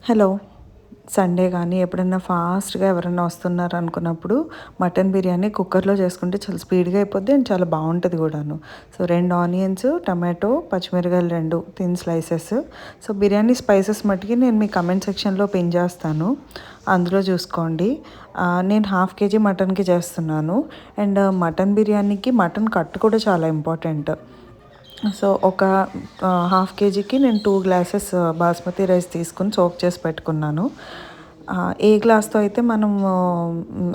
Hello. Sunday కానీ ఎప్పుడన్నా ఫాస్ట్‌గా ఎవరైనా వస్తున్నారు అనుకున్నప్పుడు మటన్ బిర్యానీ కుక్కర్‌లో చేసుకుంటే చాలా స్పీడ్‌గా అయిపోద్ది అండ్ చాలా బావుంటది గూడాను. సో, 2 ఆనియన్స్, టమాటో, పచ్చిమిరపకాయలు 2 thin slices. So, biryani spices మటికి నేను మీ కమెంట్ సెక్షన్‌లో పిన్ చేస్తాను. అందులో చూసుకోండి. నేను హాఫ్ కేజీ మటన్‌కి చేస్తున్నాను. అండ్ మటన్ బిర్యానీకి మటన్ కట్ కూడా చాలా ఇంపార్టెంట్. సో, ఒక హాఫ్ కేజీకి నేను 2 గ్లాసెస్ బాస్మతి రైస్ తీసుకొని సోక్ చేసి పెట్టుకున్నాను. ఏ గ్లాస్‌తో అయితే మనము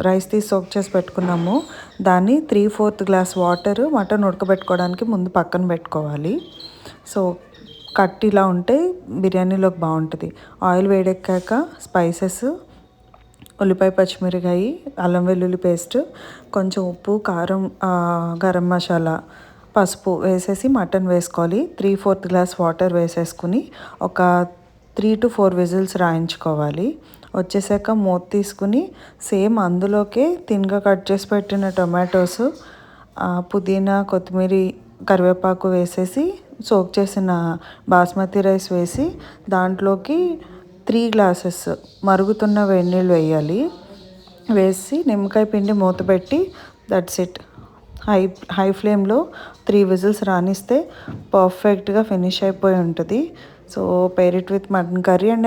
రైస్ తీసి సోక్ చేసి పెట్టుకున్నామో దాన్ని 3/4 గ్లాస్ వాటర్ మటన్ ఉడకబెట్టుకోవడానికి ముందు పక్కన పెట్టుకోవాలి. సో, కట్ ఇలా ఉంటే బిర్యానీలోకి బావుంటది. ఆయిల్ వేడెక్కాక స్పైసెస్, ఉల్లిపాయ, పచ్చిమిరపకాయి, అల్లం వెల్లుల్లి పేస్ట్, కొంచెం ఉప్పు, కారం, గరం మసాలా, పసుపు వేసేసి మటన్ వేసుకోవాలి. 3/4 గ్లాస్ వాటర్ వేసేసుకుని ఒక 3-4 విజిల్స్ రాయించుకోవాలి. వచ్చేసాక మూత తీసుకుని సేమ్ అందులోకే థిన్‌గా కట్ చేసి పెట్టిన టొమాటోస్, పుదీనా, కొత్తిమీర, కరివేపాకు వేసేసి సోక్ చేసిన బాస్మతి రైస్ వేసి దాంట్లోకి 3 గ్లాసెస్ మరుగుతున్న వేడి నీళ్ళు వేయాలి. వేసి నిమ్మకాయ పిండి మూత పెట్టి దట్స్ ఇట్. హై హై ఫ్లేమ్‌లో 3 విజిల్స్ రానిస్తే పర్ఫెక్ట్‌గా ఫినిష్ అయిపోయి ఉంటది. So, pair it with mutton curry and